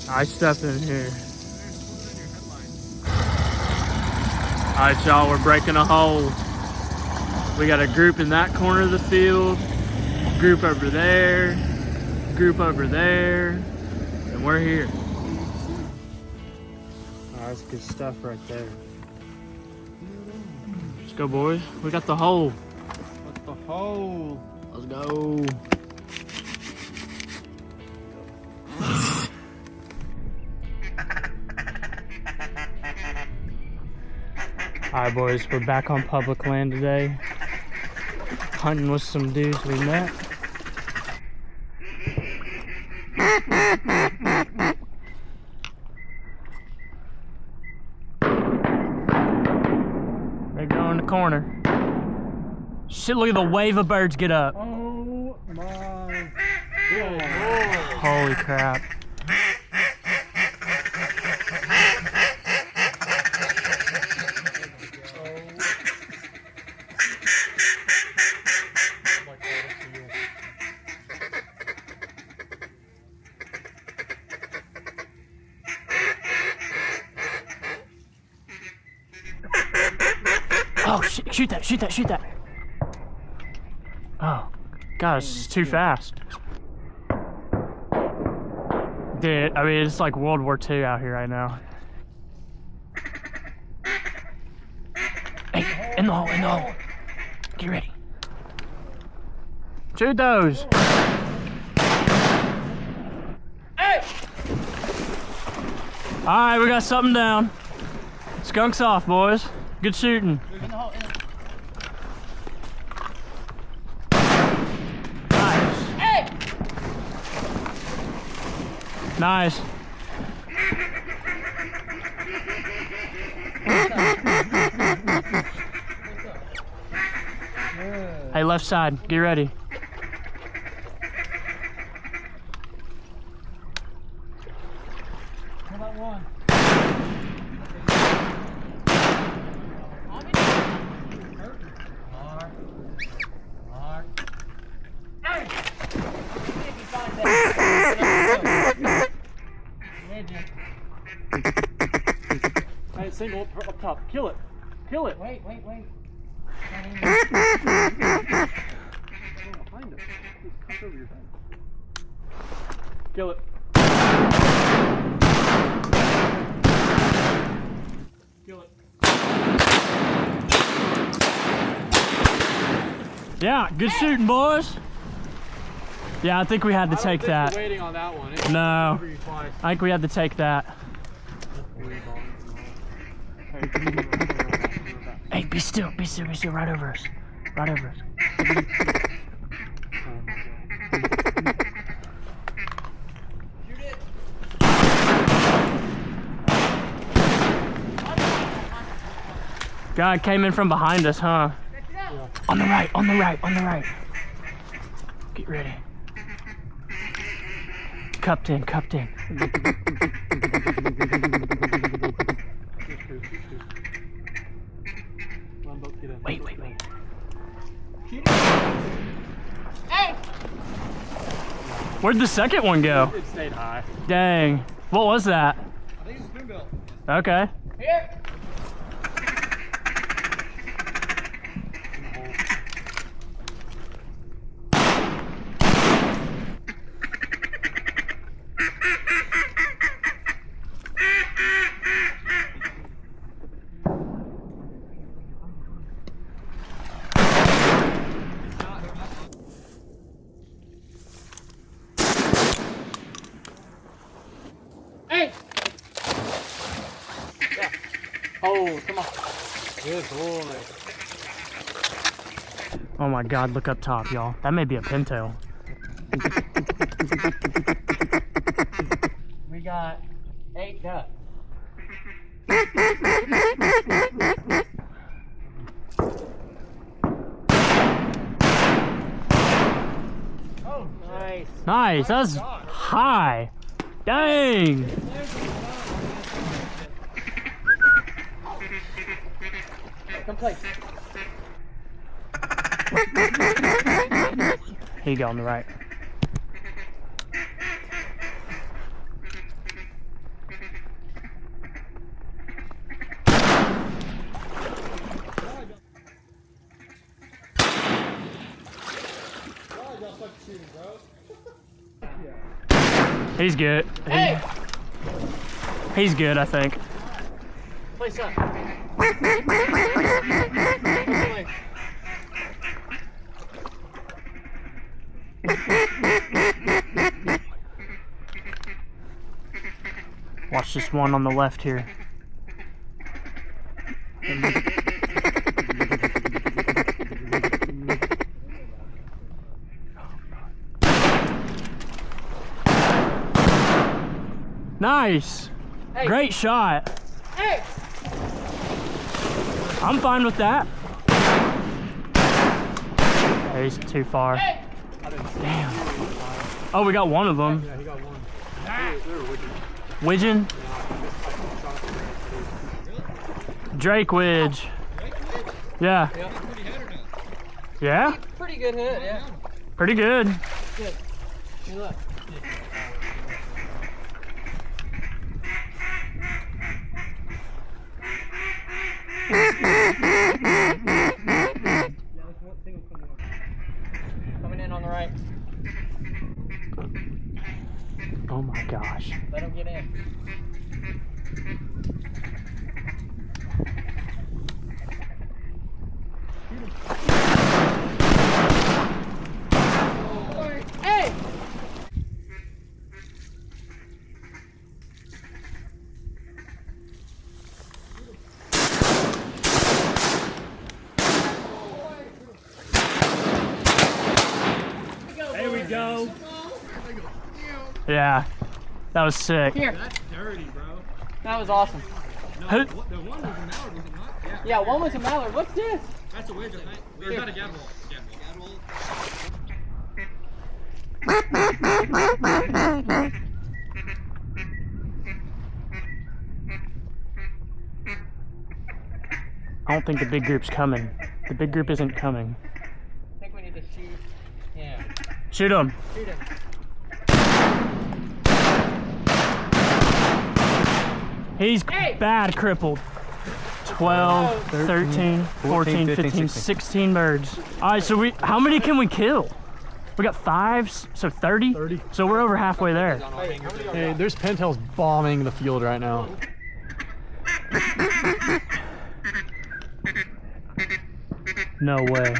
Nice stuff in here. Alright y'all, we're breaking a hole. We got a group in that corner of the field, group over there, group over there, and we're here. Oh, that's good stuff right there. Let's go, boys. We got the hole. Got the hole. Let's go. Alright boys, we're back on public land today. Hunting with some dudes we met. They go in the corner. Shit, look at the wave of birds get up. Oh my God. Holy crap. Oh, shoot that, shoot that, shoot that. Oh, God, it's too fast. Dude, I mean, it's like World War II out here right now. Hey, in the hole, in the hole. Get ready. Shoot those. Hey! All right, we got something down. Skunks off, boys. Good shooting. Nice. Hey! Nice. Hey, left side, get ready. How about one? Hey, single up top. Kill it. Kill it. Wait. Behind us. Just cut over your head. Kill it. Kill it. Yeah, good shooting, boys. Yeah, I think we had to take that. Waiting on that one. No, I think we had to take that. Hey, be still, right over us. Right over us. Shoot it. God came in from behind us, huh? Yeah. On the right. Get ready. Cupped in. Wait. Hey! Where'd the second one go? It stayed high. Dang. What was that? I think it's a spoonbill. Okay. Here! Hey! Yeah. Oh, come on. Good boy. Oh my God, look up top, y'all. That may be a pintail. We got 8 ducks. Nice. Nice. That's high. Dang. Come play. Here you go on the right. He's good. Hey! He's good, I think. Place up. Watch this one on the left here. Nice. Hey. Great shot. Hey! I'm fine with that. Hey, he's too far. Hey! Damn. Oh, we got one of them. Yeah, he got one. Widgeon? Drake Widge. Yeah. Yeah? Pretty good hit, yeah. Pretty good. Good. Hey, look. Coming in on the right. Oh my gosh. Let him get in. Hey! There we go. Yeah. That was sick. Here. That's dirty, bro. That was awesome. No, Who- the one was a mallard, was it not? Yeah, one was a mallard. What's this? That's a wedge, I think. Or is that a gadwall? Gadwall. I don't think the big group's coming. The big group isn't coming. I think we need to shoot. Yeah. Shoot him. Shoot him. He's Hey! bad crippled. 12, 13, 14, 15, 16 birds. All right, so how many can we kill? We got 5, so 30? 30. So we're over halfway there. Hey, there's pintails bombing the field right now. No way.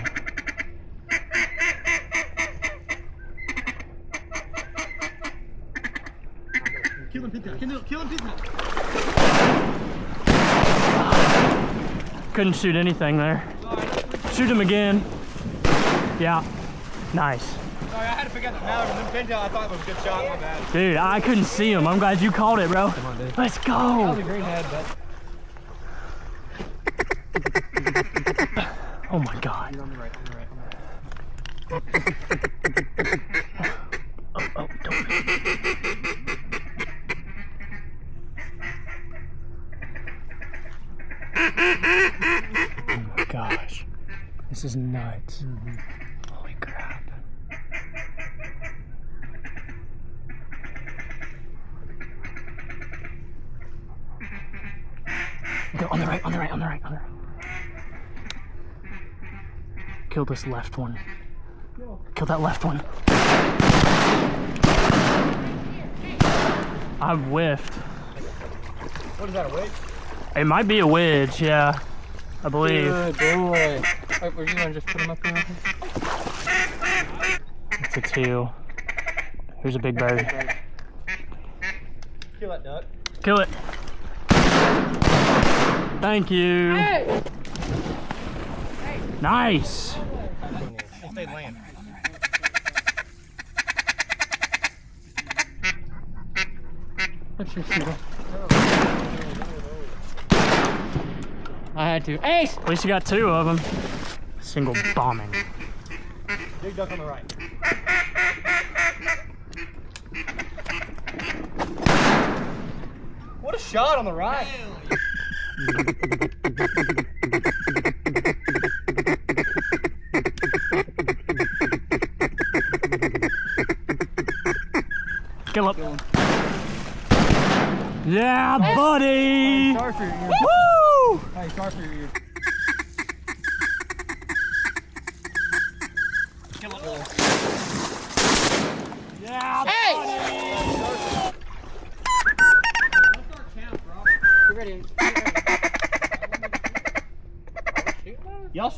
Kill him, pintail. Kill him, pintail. Couldn't shoot anything there. Shoot him again. Yeah. Nice. Sorry, I had to forget the mallard and then pintail. I thought it was a good shot. My bad. Dude, I couldn't see him. I'm glad you called it, bro. Come on, dude. Let's That was a go. green head, but. Oh my God. On the right, on the right, on the right. Oh, don't. Oh my gosh. This is nuts. Holy crap. Go on the right, on the right, on the right, on the right. Kill this left one. Kill that left one. I whiffed. What is that, a wedge? It might be a wedge, yeah. I believe. Good boy. Wait, were you gonna just put him up here? It's a 2. Here's a big bird. Kill that duck. Kill it. Thank you. Hey! Nice. He stayed land. I had to. Ace! At least you got 2 of them. Single bombing. Big duck on the right. a shot on the right. Kill up. Yeah, buddy. Sorry for your ear. Woo! Hey, sorry for your ear. Yeah, Hey! buddy. You ready? Y'all,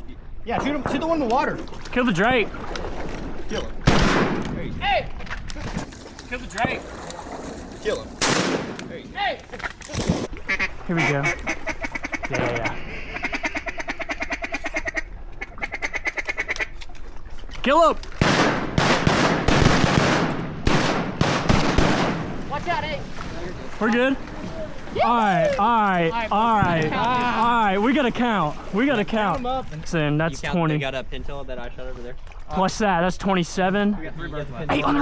yeah, shoot him. Shoot the one in the water. Kill the Drake. Kill him. Hey! Kill the Drake. Kill him. Hey! Here we go. Yeah. Kill him. Watch out, hey! We're good. All right. We gotta count. Him up. Listen, that's 20. You got a pintail that I shot over there? Plus that, that's 27. We got 3 birds. Hey, on the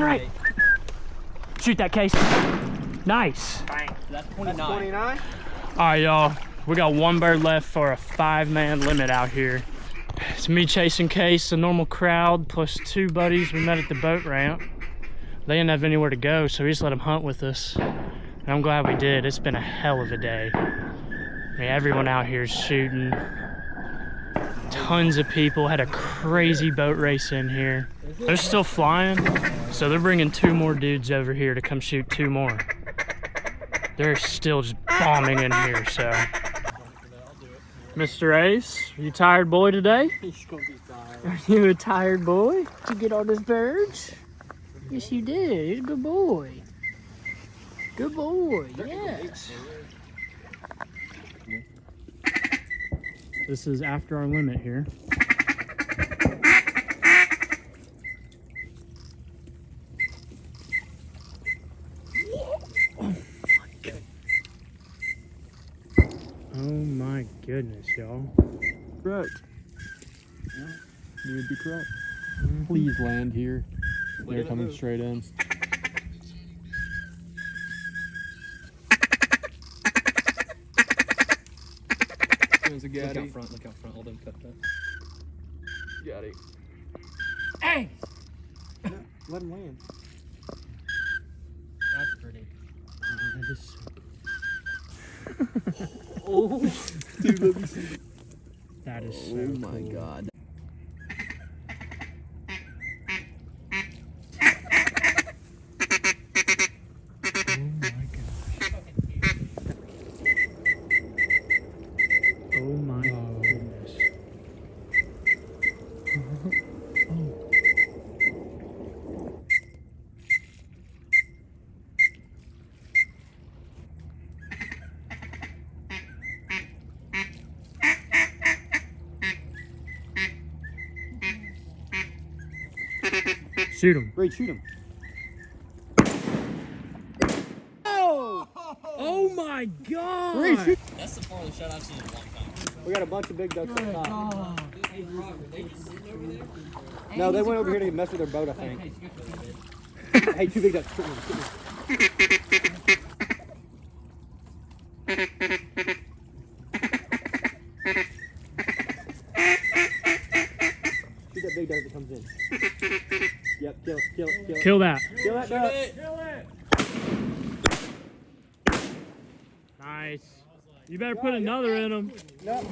right. Shoot that case. Nice. That's 29. 29. All right, y'all. We got 1 bird left for a 5-man limit out here. It's me chasing Case, a normal crowd, plus 2 buddies we met at the boat ramp. They didn't have anywhere to go, so we just let them hunt with us. And I'm glad we did. It's been a hell of a day. I mean, everyone out here is shooting. Tons of people. Had a crazy boat race in here. They're still flying, so they're bringing 2 more dudes over here to come shoot 2 more. They're still just bombing in here, so. Mr. Ace, are you tired boy today? He's gonna be tired. Are you a tired boy? Did you get all those birds? Yes, you did. You're a good boy. Good boy, yes. This is after our limit here. Oh my goodness, y'all. Correct. Yeah, you would be correct. Please land here. They're coming straight in. There's a Look gaddy. out front, hold him, cut that. Gaddy. Hey! Let him land. That's pretty. That is so Oh, dude, let me see. That is so Oh my cool. god. Oh my goodness. Shoot him. Great, shoot him. Oh my god! That's the farthest shot I've seen in a long time. We got a bunch of big ducks up top. No, they went over here to mess with their boat, I think. Hey, 2 big ducks. Shoot that big duck that comes in. Yep, kill it. Kill that. Kill that duck. Nice. You better put another in him. No.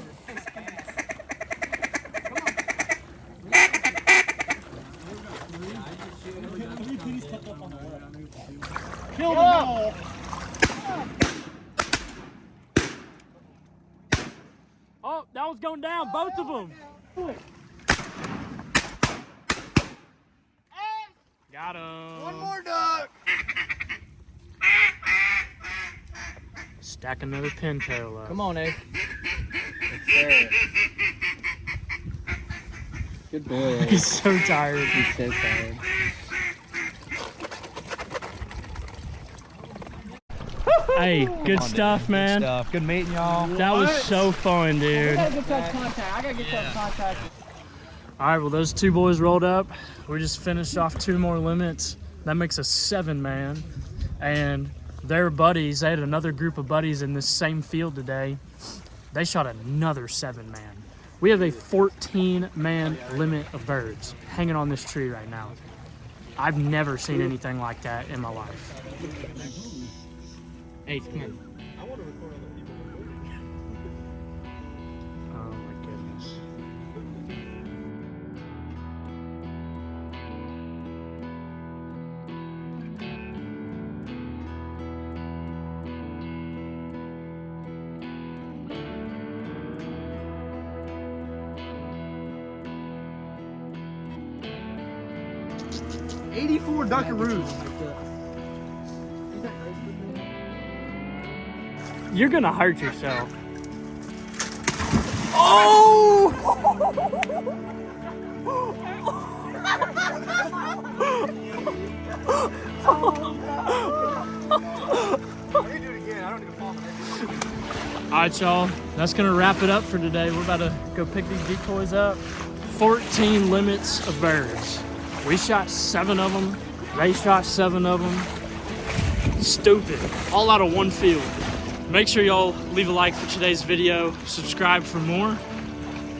Kill them. Oh, that one's going down. Both of them. Got him. One more duck. Stack another pintail up. Come on, eh? Good boy. He's so tired. He's so tired. Hey, good stuff, man. Good meeting y'all. That was so fun, I dude. gotta get that contact. I gotta get that contact. All right, well, those 2 boys rolled up. We just finished off 2 more limits. That makes us 7-man. And their buddies, they had another group of buddies in this same field today. They shot another 7-man. We have a 14-man limit of birds hanging on this tree right now. I've never seen anything like that in my life. Hey, come here. Oh my goodness. You're gonna hurt yourself. Oh! Alright, y'all, that's gonna wrap it up for today. We're about to go pick these decoys up. 14 limits of birds. We shot 7 of them. They shot 7 of them. Stupid. All out of one field. Make sure y'all leave a like for today's video. Subscribe for more.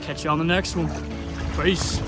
Catch you on the next one. Peace.